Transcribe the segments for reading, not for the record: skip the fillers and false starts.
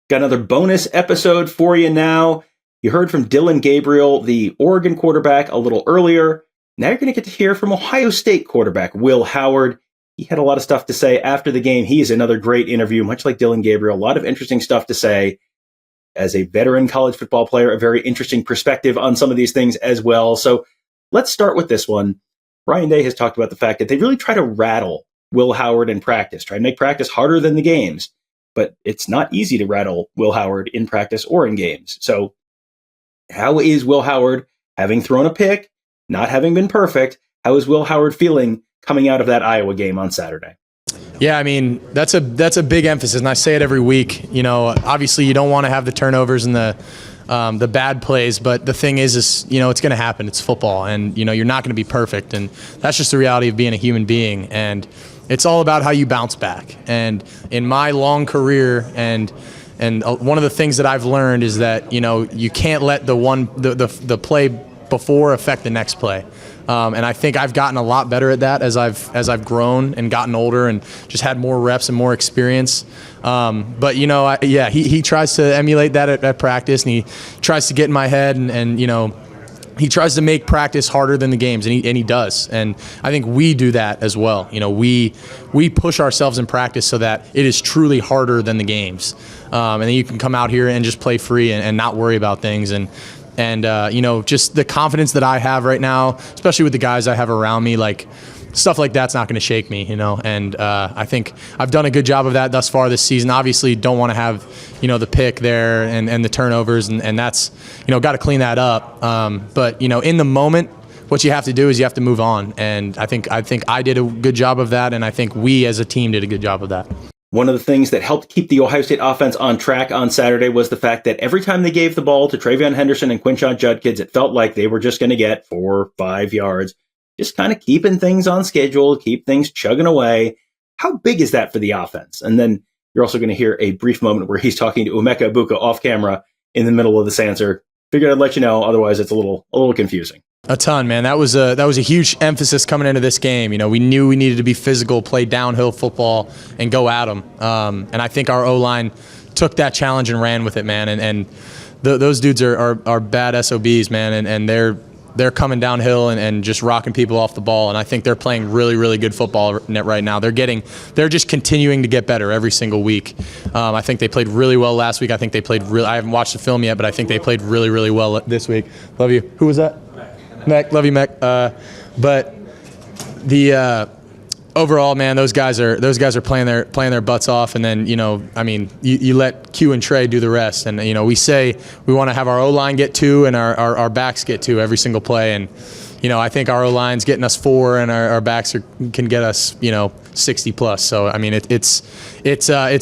Got another bonus episode for you now. You heard from Dillon Gabriel, the Oregon quarterback, a little earlier. Now you're going to get to hear from Ohio State quarterback Will Howard. He had a lot of stuff to say after the game. He is another great interview, much like Dillon Gabriel. A lot of interesting stuff to say. As a veteran college football player, a very interesting perspective on some of these things as well. So let's start with this one. Ryan Day has talked about the fact that they really try to rattle Will Howard in practice, try to make practice harder than the games. But it's not easy to rattle Will Howard in practice or in games. So how is Will Howard, having thrown a pick, not having been perfect, how is Will Howard feeling coming out of that Iowa game on Saturday? Yeah, I mean, that's a big emphasis, and I say it every week. You know, obviously you don't want to have the turnovers and the bad plays, but the thing is you know, it's going to happen. It's football, and you know, you're not going to be perfect, and that's just the reality of being a human being. And it's all about how you bounce back. And in my long career, and one of the things that I've learned is that, you know, you can't let the play before affect the next play. And I think I've gotten a lot better at that as I've grown and gotten older and just had more reps and more experience. But you know, he tries to emulate that at practice, and he tries to get in my head, and you know, he tries to make practice harder than the games, and he does. And I think we do that as well. You know, we push ourselves in practice so that it is truly harder than the games. And then you can come out here and just play free and not worry about things. And you know, just the confidence that I have right now, especially with the guys I have around me, like stuff like that's not going to shake me, you know. And I think I've done a good job of that thus far this season. Obviously, don't want to have, you know, the pick there and the turnovers, and that's, you know, got to clean that up. But you know, in the moment, what you have to do is you have to move on. And I think I did a good job of that, and I think we as a team did a good job of that. One of the things that helped keep the Ohio State offense on track on Saturday was the fact that every time they gave the ball to Travion Henderson and Quinshon Judkins, it felt like they were just going to get 4 or 5 yards. Just kind of keeping things on schedule, keep things chugging away. How big is that for the offense? And then you're also going to hear a brief moment where he's talking to Emeka Egbuka off camera in the middle of this answer. Figured I'd let you know, otherwise it's a little confusing. A ton, man. That was a huge emphasis coming into this game. You know, we knew we needed to be physical, play downhill football, and go at them. And I think our O-line took that challenge and ran with it, man. And those dudes are bad SOBs, man. And they're coming downhill and just rocking people off the ball. And I think they're playing really, really good football right now. They're just continuing to get better every single week. I think they played really well last week. I think they played I haven't watched the film yet, but I think they played really, really well this week. Love you. Who was that? Mac. Love you, Mac. But the overall, man, those guys are playing their butts off, and then, you know, I mean, you let Q and Trey do the rest, and you know, we say we want to have our O-line get 2 and our backs get 2 every single play, and you know, I think our O-line's getting us 4 and our backs can get us, you know, 60 plus. So I mean, it's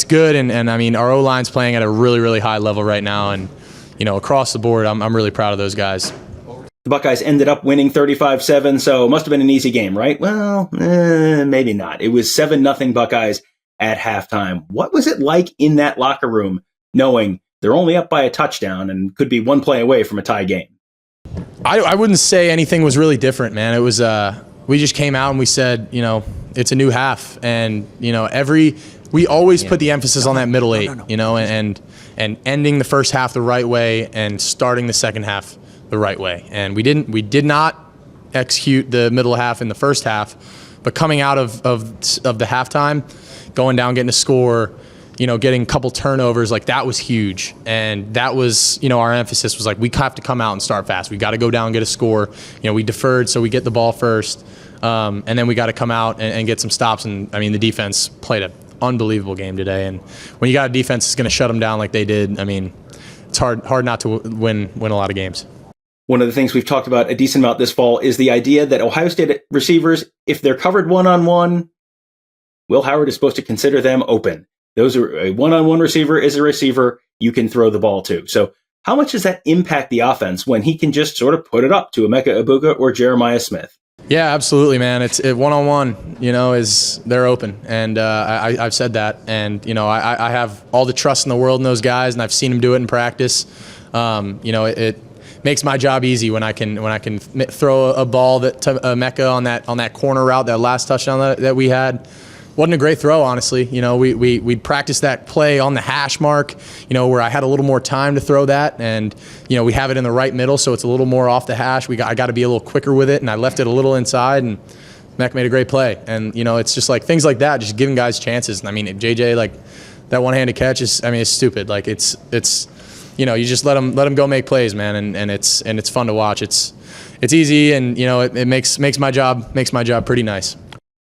good, and I mean, our O-line's playing at a really, really high level right now, and you know, across the board, I'm really proud of those guys. The Buckeyes ended up winning 35-7, so it must have been an easy game, right? Well, maybe not. It was 7-0 Buckeyes at halftime. What was it like in that locker room, knowing they're only up by a touchdown and could be 1 play away from a tie game? I wouldn't say anything was really different, man. It was we just came out and we said, you know, it's a new half, and you know, we always put the emphasis on that middle 8, you know, and ending the first half the right way and starting the second half the right way. And we did not execute the middle half in the first half, but coming out of the halftime, going down, getting a score, you know, getting a couple turnovers, like that was huge. And that was, you know, our emphasis was like, we have to come out and start fast. We got to go down and get a score. You know, we deferred so we get the ball first. And then we got to come out and get some stops. And I mean, the defense played an unbelievable game today. And when you got a defense that's going to shut them down like they did, I mean, it's hard not to win a lot of games. One of the things we've talked about a decent amount this fall is the idea that Ohio State receivers, if they're covered one-on-one, Will Howard is supposed to consider them open. Those are a one-on-one receiver is a receiver you can throw the ball to. So how much does that impact the offense when he can just sort of put it up to Emeka Egbuka or Jeremiah Smith? Yeah, absolutely, man. It's one-on-one, you know, they're open. And I've said that. And, you know, I have all the trust in the world in those guys, and I've seen them do it in practice. You know, it makes my job easy when I can throw a ball to Emeka on that corner route, that last touchdown that we had. Wasn't a great throw, honestly. We practiced that play on the hash mark, where I had a little more time to throw that, and we have it in the right middle, so it's a little more off the hash. I got to be a little quicker with it, and I left it a little inside, and Mac made a great play. And it's just like things like that, just giving guys chances. And I mean, JJ, like that one-handed catch is, it's stupid. Like it's you just let them go make plays, man, and it's fun to watch. It's easy, and it makes my job pretty nice.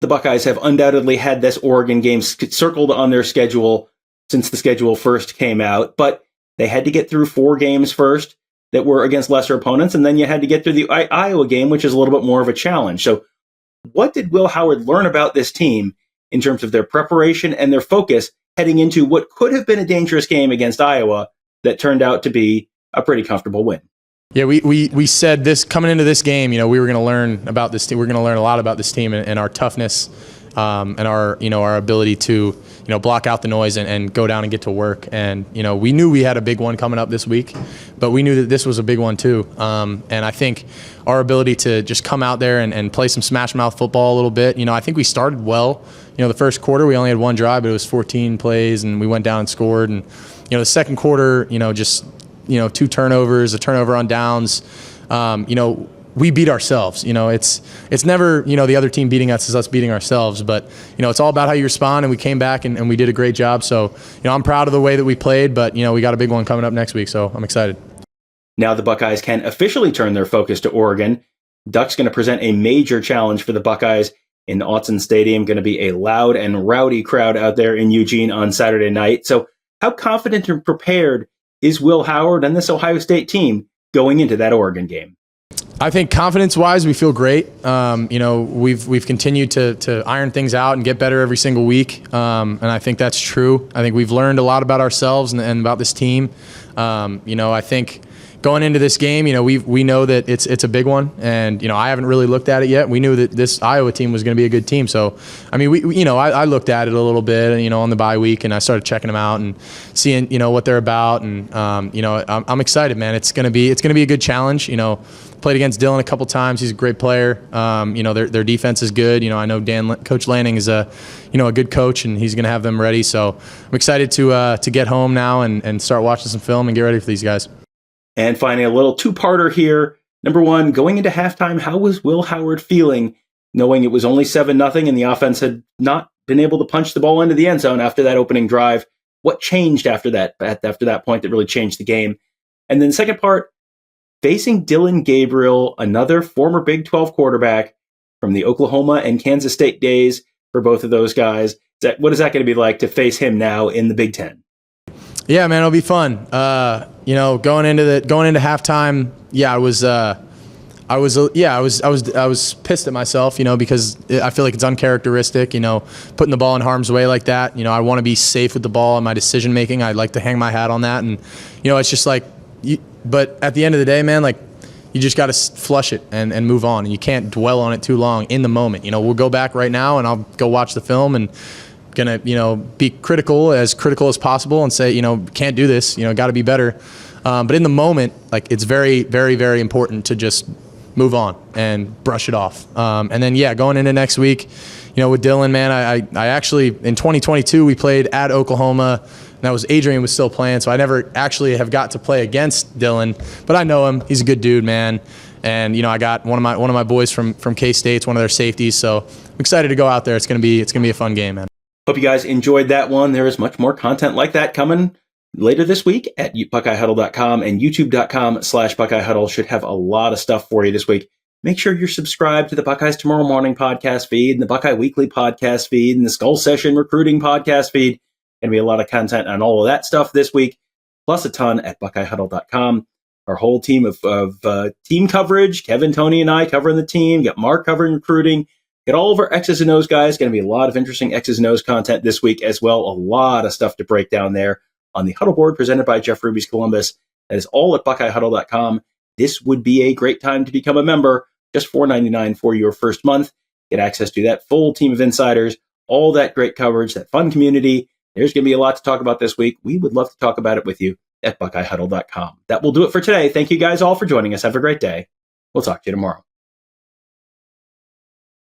The Buckeyes have undoubtedly had this Oregon game circled on their schedule since the schedule first came out, but they had to get through 4 games first that were against lesser opponents, and then you had to get through the Iowa game, which is a little bit more of a challenge. So what did Will Howard learn about this team in terms of their preparation and their focus heading into what could have been a dangerous game against Iowa that turned out to be a pretty comfortable win? Yeah, we said this coming into this game. We were going to learn about this team. We're going to learn a lot about this team and our toughness, and our ability to block out the noise and go down and get to work. And we knew we had a big one coming up this week, but we knew that this was a big one too. And I think our ability to just come out there and play some smash mouth football a little bit. I think we started well. The first quarter we only had 1 drive, but it was 14 plays, and we went down and scored. And the second quarter, just 2 turnovers, a turnover on downs. We beat ourselves. It's never, the other team beating us is us beating ourselves, but it's all about how you respond, and we came back and we did a great job. So, I'm proud of the way that we played, but we got a big one coming up next week, so I'm excited. Now the Buckeyes can officially turn their focus to Oregon. Duck's going to present a major challenge for the Buckeyes in Autzen Stadium. Going to be a loud and rowdy crowd out there in Eugene on Saturday night. So how confident and prepared is Will Howard and this Ohio State team going into that Oregon game? I think confidence-wise, we feel great. We've continued to iron things out and get better every single week, and I think that's true. I think we've learned a lot about ourselves and about this team. I think going into this game, we know that it's a big one, and I haven't really looked at it yet. We knew that this Iowa team was going to be a good team, so I I looked at it a little bit, on the bye week, and I started checking them out and seeing what they're about, and I'm excited, man. It's gonna be a good challenge. Played against Dylan a couple times. He's a great player. Their defense is good. I know Coach Lanning is a good coach, and he's going to have them ready. So I'm excited to get home now and start watching some film and get ready for these guys. And finally, a little 2-parter here. Number 1, going into halftime, how was Will Howard feeling, knowing it was only 7-0 and the offense had not been able to punch the ball into the end zone after that opening drive? What changed after that point that really changed the game? And then the second part, facing Dillon Gabriel, another former Big 12 quarterback from the Oklahoma and Kansas State days for both of those guys. What is that going to be like to face him now in the Big Ten? Yeah, man, it'll be fun. Going into halftime, I was pissed at myself, because I feel like it's uncharacteristic, putting the ball in harm's way like that. I want to be safe with the ball in my decision making. I'd like to hang my hat on that, and it's just like. But at the end of the day, man, like you just got to flush it and move on, and you can't dwell on it too long in the moment. We'll go back right now, and I'll go watch the film and gonna be critical as possible and say can't do this, got to be better. But in the moment, like it's very, very, very important to just move on and brush it off. And then going into next week, with Dylan, man, I actually in 2022 we played at Oklahoma. And that was Adrian was still playing, so I never actually have got to play against Dylan, but I know him. He's a good dude, man. And I got one of my boys from K-State's one of their safeties, so I'm excited to go out there. It's gonna be a fun game, man. Hope you guys enjoyed that one. There is much more content like that coming later this week at BuckeyeHuddle.com, and YouTube.com/BuckeyeHuddle should have a lot of stuff for you this week. Make sure you're subscribed to the Buckeyes Tomorrow Morning podcast feed and the Buckeye Weekly podcast feed and the Skull Session Recruiting podcast feed. Going to be a lot of content on all of that stuff this week, plus a ton at BuckeyeHuddle.com. Our whole team of team coverage, Kevin, Tony, and I covering the team. Got Mark covering recruiting. Got all of our X's and O's guys. Going to be a lot of interesting X's and O's content this week as well. A lot of stuff to break down there on the Huddle Board presented by Jeff Ruby's Columbus. That is all at BuckeyeHuddle.com. This would be a great time to become a member. Just $4.99 for your first month. Get access to that full team of insiders, all that great coverage, that fun community. There's going to be a lot to talk about this week. We would love to talk about it with you at BuckeyeHuddle.com. That will do it for today. Thank you guys all for joining us. Have a great day. We'll talk to you tomorrow.